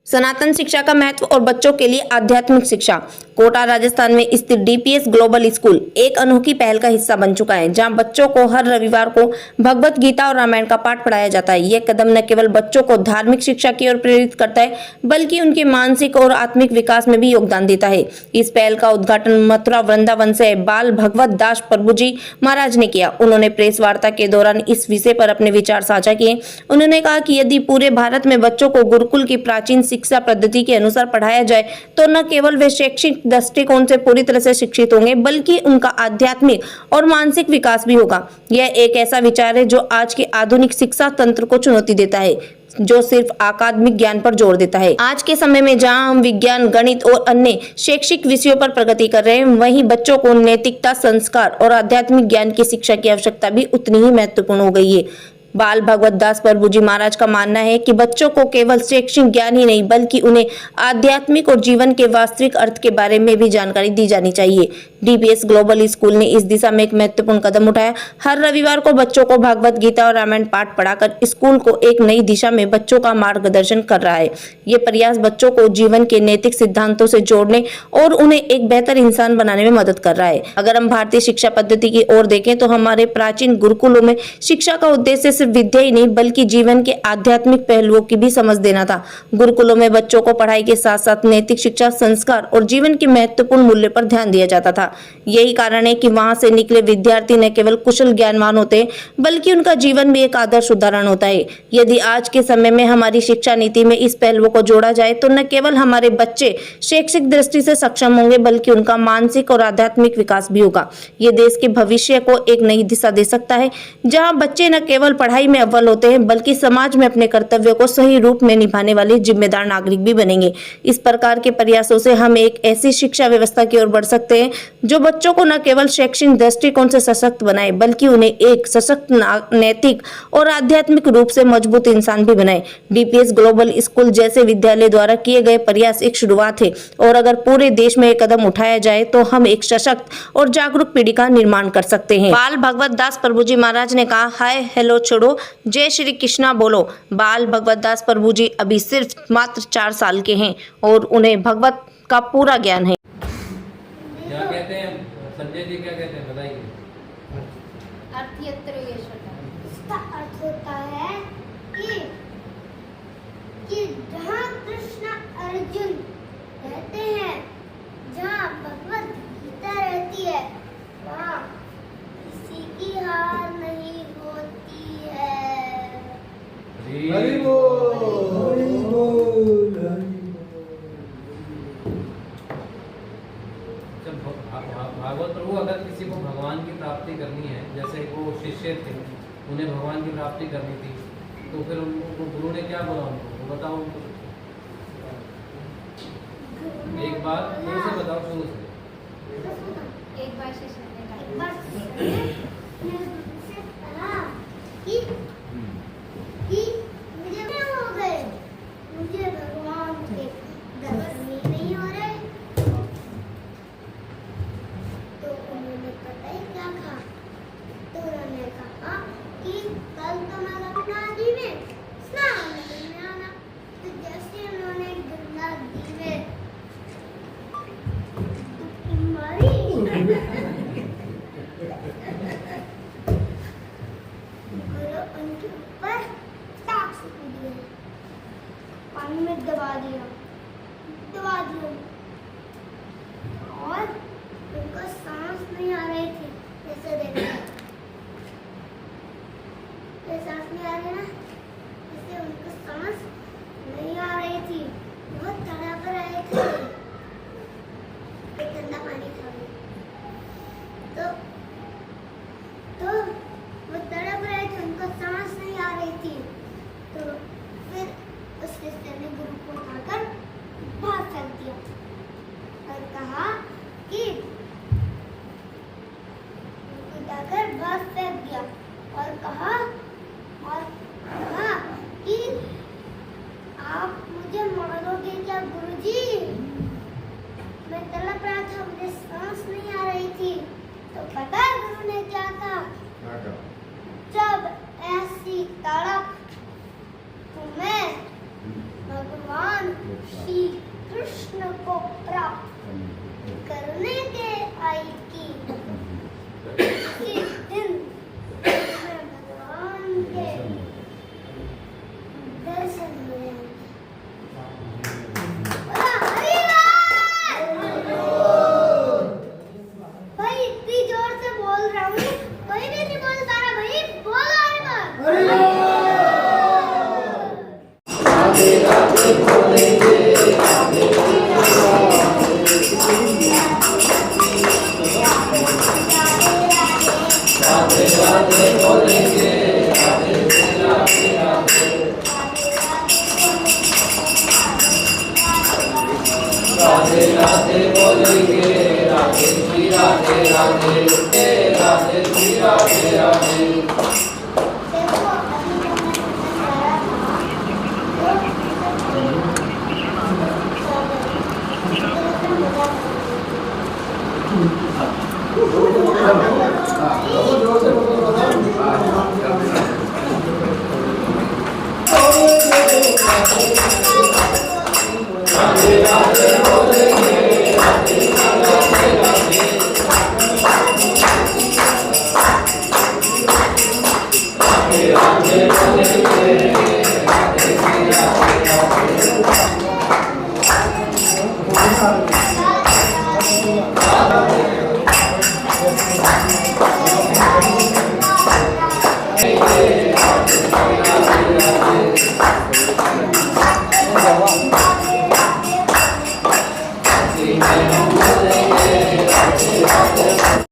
सनातन शिक्षा का महत्व और बच्चों के लिए आध्यात्मिक शिक्षा। कोटा राजस्थान में स्थित डीपीएस ग्लोबल स्कूल एक अनोखी पहल का हिस्सा बन चुका है, जहां बच्चों को हर रविवार को भगवत गीता और रामायण का पाठ पढ़ाया जाता है। यह कदम न केवल बच्चों को धार्मिक शिक्षा की ओर प्रेरित करता है, बल्कि उनके मानसिक और आत्मिक विकास में भी योगदान देता है। इस पहल का उद्घाटन मथुरा वृंदावन से बाल भगवत दास प्रभु जी महाराज ने किया। उन्होंने प्रेस वार्ता के दौरान इस विषय पर अपने विचार साझा किए। उन्होंने कहा कि यदि पूरे भारत में बच्चों को गुरुकुल की प्राचीन शिक्षा पद्धति के अनुसार पढ़ाया जाए तो न केवल वे शैक्षिक दृष्टिकोण से पूरी तरह से शिक्षित होंगे, बल्कि उनका आध्यात्मिक और मानसिक विकास भी होगा। यह एक ऐसा विचार है जो आज के आधुनिक शिक्षा तंत्र को चुनौती देता है, जो सिर्फ अकादमिक ज्ञान पर जोर देता है। आज के समय में जहां हम विज्ञान, गणित और अन्य शैक्षिक विषयों पर प्रगति कर रहे हैं, वहीं बच्चों को नैतिकता, संस्कार और आध्यात्मिक ज्ञान की शिक्षा की आवश्यकता भी उतनी ही महत्वपूर्ण हो गई है। बाल भगवत दास प्रभु जी महाराज का मानना है कि बच्चों को केवल शैक्षिक ज्ञान ही नहीं, बल्कि उन्हें आध्यात्मिक और जीवन के वास्तविक अर्थ के बारे में भी जानकारी दी जानी चाहिए। डीपीएस ग्लोबल स्कूल ने इस दिशा में एक महत्वपूर्ण कदम उठाया। हर रविवार को बच्चों को भगवत गीता और रामायण पाठ पढ़ाकर स्कूल को एक नई दिशा में बच्चों का मार्गदर्शन कर रहा है। ये प्रयास बच्चों को जीवन के नैतिक सिद्धांतों से जोड़ने और उन्हें एक बेहतर इंसान बनाने में मदद कर रहा है। अगर हम भारतीय शिक्षा पद्धति की ओर देखें तो हमारे प्राचीन गुरुकुलों में शिक्षा का उद्देश्य सिर्फ विद्या ही नहीं, बल्कि जीवन के आध्यात्मिक पहलुओं की भी समझ देना था। गुरुकुलों में बच्चों को पढ़ाई के साथ साथ नैतिक शिक्षा, संस्कार और जीवन के महत्वपूर्ण मूल्य पर ध्यान दिया जाता था। यही कारण है कि वहां से निकले विद्यार्थी न केवल कुशल ज्ञानवान होते हैं, बल्कि उनका जीवन भी एक आदर्श उदाहरण होता है। यदि आज के समय में हमारी शिक्षा नीति में इस पहलुओं को जोड़ा जाए तो न केवल हमारे बच्चे शैक्षिक दृष्टि से सक्षम होंगे, बल्कि उनका मानसिक और आध्यात्मिक विकास भी होगा। ये देश के भविष्य को एक नई दिशा दे सकता है, जहां बच्चे न केवल पढ़ाई में अव्वल होते हैं, बल्कि समाज में अपने कर्तव्यों को सही रूप में निभाने वाले जिम्मेदार नागरिक भी बनेंगे। इस प्रकार के प्रयासों से हम एक ऐसी शिक्षा व्यवस्था की ओर बढ़ सकते हैं जो बच्चों को न केवल शैक्षणिक दृष्टिकोण से सशक्त बनाए, बल्कि उन्हें एक सशक्त, नैतिक और आध्यात्मिक रूप से मजबूत इंसान भी बनाए। डीपीएस ग्लोबल स्कूल जैसे विद्यालय द्वारा किए गए प्रयास एक शुरुआत है, और अगर पूरे देश में एक कदम उठाया जाए तो हम एक सशक्त और जागरूक पीढ़ी का निर्माण कर सकते हैं। बाल भगवत दास प्रभु जी महाराज ने कहा, हाय हेलो छोड़ो, जय श्री कृष्णा बोलो। बाल भगवत दास प्रभु जी अभी सिर्फ मात्र 4 साल के हैं और उन्हें भगवत का पूरा ज्ञान है। क्या कहते हैं संजय जी, क्या कहते हैं बताइए। इसका अर्थ होता है कि जहाँ कृष्ण अर्जुन रहते हैं, जहाँ भगवत गीता रहती है, वहाँ किसी की हार नहीं होती है। हरि बोल। भागवत प्रभु, अगर किसी को भगवान की प्राप्ति करनी है, जैसे वो शिष्य थे, उन्हें भगवान की प्राप्ति करनी थी, तो फिर उनको गुरु ने क्या बोला उनको, वो बताओ उनको। एक बार शुरू से बताओ, शुरू से। एक बार शिष्य ने कहा कि मुझे क्या हो गए, मुझे भगवान के दर्शन ही नहीं हो रहे। तो उन्होंने पता ही क्या कहा, तो उन्होंने कहा कि कल तो मैं गंगा नदी में स्नान करने आना। तो जैसे उन्होंने गंगा नदी में मारी, उनके ऊपर टाक से कूद गए, पानी में दबा दिया और उनको सांस नहीं आ रही थी। जैसे देखो, ये सांस नहीं आ रही ना, जैसे उनको सांस नहीं आ रही थी, बहुत तड़प रहे थे। ठंडा पानी था तो वो तड़प रहे थे, उनको सांस नहीं आ रही थी। तो फिर उस शिष्य ने गुरु को उठाकर बाहर फेंक दिया और कहा कि उठाकर बाहर फेंक दिया और कहा कि आप मुझे मारोगे क्या गुरुजी? मैं तड़प रहा था, मुझे सांस नहीं आ रही थी। तो पता है गुरु ने क्या कहा? जब ऐसी तड़प तुम्हें भगवान भगवान श्री कृष्ण को प्राप्त करने के आई की इसी दिन मैं भगवान के दर्शन हुए। बोला हरिवाल। भाई इतनी जोर से बोल रहा हूँ, कोई भी नहीं बोल पा रहा। भाई बोलो हरिवाल।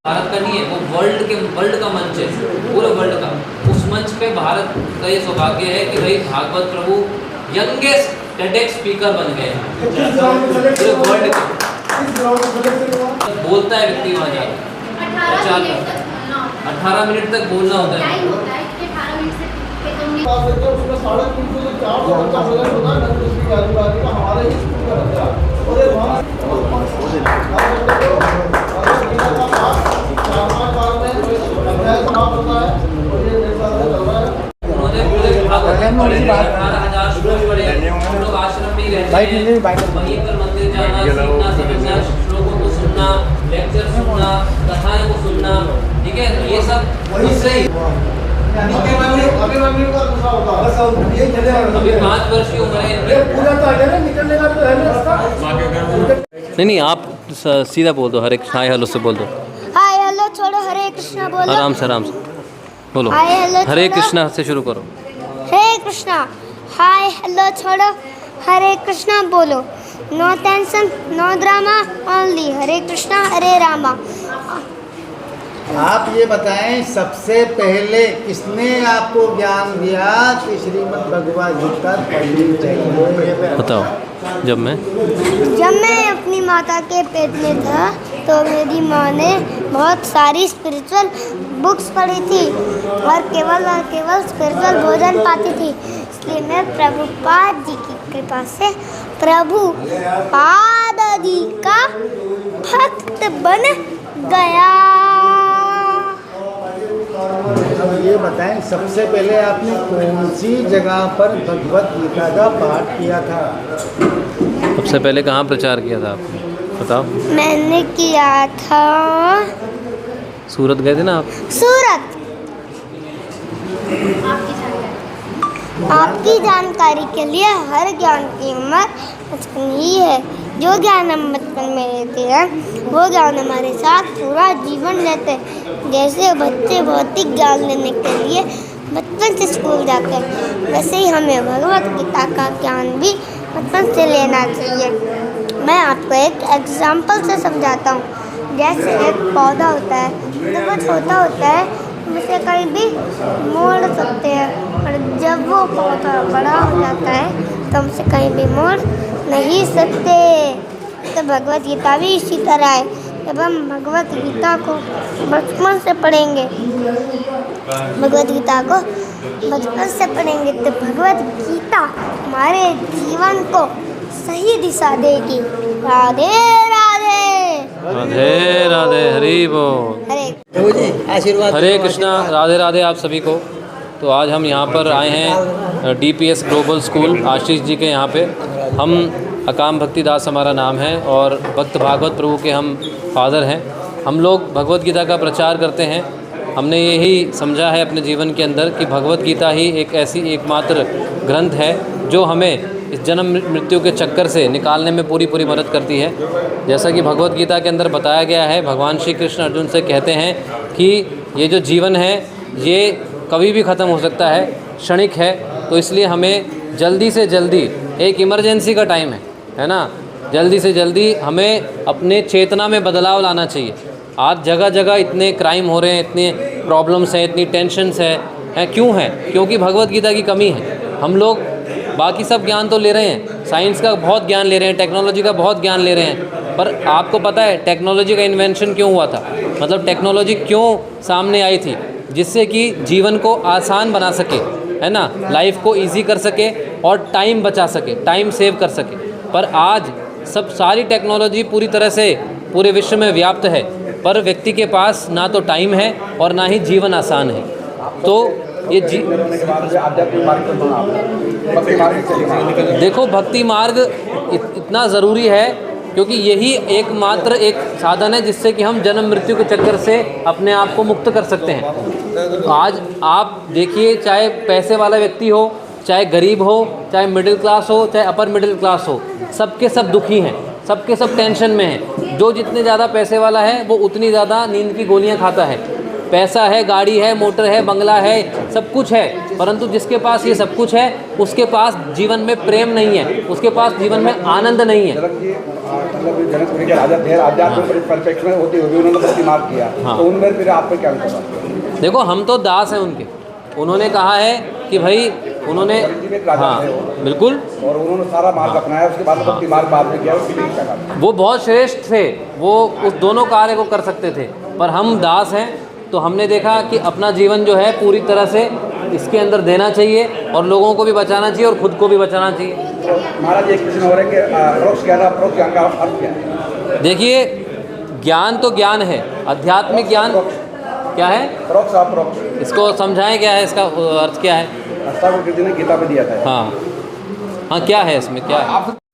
भारत का नहीं है, वो वर्ल्ड का मंच है, पूरे वर्ल्ड का। उस मंच पे भारत का ये सौभाग्य है कि भाई भागवत प्रभु यंगेस्ट टेडेक्स स्पीकर बन गए हैं पूरे वर्ल्ड के। बोलता है व्यक्ति वहाँ जाकर 18 मिनट तक बोलना होता है। उन्होंने पूरे भागवत पढ़े 18,000 श्लोक पढ़े। हम लोग आश्रम में ही रहते हैं, वहीं पर मंदिर जाना, सीखना, समझना, श्लोकों को सुनना, लेक्चर सुनना, कथाएं को सुनना, ठीक है। ये सब उससे ही अभी 5 वर्ष की उम्र है। नहीं, आप सीधा बोल दो, हरे कृष्ण, हाय हेलो से बोल दो। हाय हेलो छोड़ो, हरे कृष्णा बोलो। आराम से बोलो। हाय हेलो हरे छोड़ो। कृष्णा से शुरू करो। हरे कृष्णा। हाय हेलो छोड़ो, हरे कृष्णा बोलो। No tension, no drama, only Hare Krishna Hare Rama. आप ये बताएं, सबसे पहले किसने आपको ज्ञान दिया कि श्रीमद् भगवद गीता पढ़नी चाहिए? बताओ। जब मैं अपनी माता के पेट में था तो मेरी माँ ने बहुत सारी स्पिरिचुअल बुक्स पढ़ी थी और केवल स्पिरिचुअल भोजन पाती थी। इसलिए मैं प्रभुपाद जी की कृपा से प्रभुपाद जी का भक्त बन गया। अब ये बताएं, सबसे पहले आपने कौन सी जगह पर भगवत गीता का पाठ किया था? सबसे पहले कहाँ प्रचार किया था आपने, बताओ। मैंने किया था सूरत गए थे ना आप? सूरत। आपकी जानकारी के लिए हर ज्ञान की उम्र बचपन ही है। जो ज्ञान हम बचपन में लेते हैं वो ज्ञान हमारे साथ पूरा जीवन लेते हैं। जैसे बच्चे भौतिक ज्ञान लेने के लिए बचपन से स्कूल जाते हैं, वैसे ही हमें भगवत गीता का ज्ञान भी बचपन से लेना चाहिए। मैं आपको एक एग्जाम्पल से समझाता हूँ। जैसे एक पौधा होता है, जब वो छोटा होता है हम उसे कहीं भी मोड़ सकते हैं, और जब वो पौधा बड़ा हो जाता है तो हम उसे कहीं भी मोड़ नहीं सकते। तो भगवत गीता भी इसी तरह है। जब हम भगवत गीता को बचपन से पढ़ेंगे तो भगवत गीता हमारे जीवन को सही दिशा देगी। राधे राधे। राधे राधे, हरि बोल। हरे कृष्णा, राधे राधे आप सभी को। तो आज हम यहाँ पर आए हैं DPS global school Ashish ji के यहाँ पे, हम अकाम भक्तिदास हमारा नाम है और भक्त भागवत प्रभु के हम फादर हैं। हम लोग भगवत गीता का प्रचार करते हैं। हमने यही समझा है अपने जीवन के अंदर कि भगवत गीता ही एक ऐसी एकमात्र ग्रंथ है जो हमें इस जन्म मृत्यु के चक्कर से निकालने में पूरी मदद करती है। जैसा कि भगवत गीता के अंदर बताया गया है, भगवान श्री कृष्ण अर्जुन से कहते हैं कि ये जो जीवन है ये कभी भी ख़त्म हो सकता है, क्षणिक है, तो इसलिए हमें जल्दी से जल्दी, एक इमरजेंसी का टाइम है ना, जल्दी से जल्दी हमें अपने चेतना में बदलाव लाना चाहिए। आज जगह जगह इतने क्राइम हो रहे हैं, इतने प्रॉब्लम्स हैं, इतनी टेंशन्स हैं, क्यों है? क्योंकि भगवत गीता की कमी है। हम लोग बाकी सब ज्ञान तो ले रहे हैं, साइंस का बहुत ज्ञान ले रहे हैं, टेक्नोलॉजी का बहुत ज्ञान ले रहे हैं, पर आपको पता है टेक्नोलॉजी का इन्वेंशन क्यों हुआ था? मतलब टेक्नोलॉजी क्यों सामने आई थी? जिससे कि जीवन को आसान बना सके, है ना, लाइफ को इजी कर सके और टाइम बचा सके, टाइम सेव कर सके। पर आज सब सारी टेक्नोलॉजी पूरी तरह से पूरे विश्व में व्याप्त है, पर व्यक्ति के पास ना तो टाइम है और ना ही जीवन आसान है। तो ये देखो, भक्ति मार्ग इतना ज़रूरी है क्योंकि यही एकमात्र एक साधन है जिससे कि हम जन्म मृत्यु के चक्कर से अपने आप को मुक्त कर सकते हैं। आज आप देखिए, चाहे पैसे वाला व्यक्ति हो, चाहे गरीब हो, चाहे मिडिल क्लास हो, चाहे अपर मिडिल क्लास हो, सबके सब दुखी हैं, सबके सब टेंशन में हैं। जो जितने ज़्यादा पैसे वाला है वो उतनी ज़्यादा नींद की गोलियां खाता है। पैसा है, गाड़ी है, मोटर है, बंगला है, सब कुछ है, परंतु जिसके पास ये सब कुछ है उसके पास जीवन में प्रेम नहीं है, उसके पास जीवन में आनंद नहीं है। जनकपुरी के राजा थे, आध्यात्मिक परफेक्शन होती हुई उन्होंने भक्ति मार्ग किया। हाँ। तो उनमें फिर आप पे क्या अंतर? देखो, हम तो दास हैं उनके। उन्होंने कहा है कि भाई उन्होंने, हाँ बिल्कुल, और उन्होंने सारा मार्ग अपनाया, उसके बाद भक्ति मार्ग बाद में किया, उसके लिए क्या कहा? वो बहुत श्रेष्ठ थे, वो उस दोनों कार्य को कर सकते थे, पर हम दास हैं तो हमने देखा कि अपना जीवन जो है पूरी तरह से इसके अंदर देना चाहिए और लोगों को भी बचाना चाहिए और खुद को भी बचाना चाहिए। तो महाराज एक प्रश्न हो रहा है कि अप्रोक्स ज्ञान, अप्रोक्स ज्ञान का अर्थ क्या है? देखिए, ज्ञान तो ज्ञान है, आध्यात्मिक ज्ञान क्या है? अप्रोक्स, अप्रोक्स इसको समझाएं, क्या है इसका अर्थ, क्या है? कृष्ण ने गीता में दिया था। हाँ, क्या है इसमें, क्या है?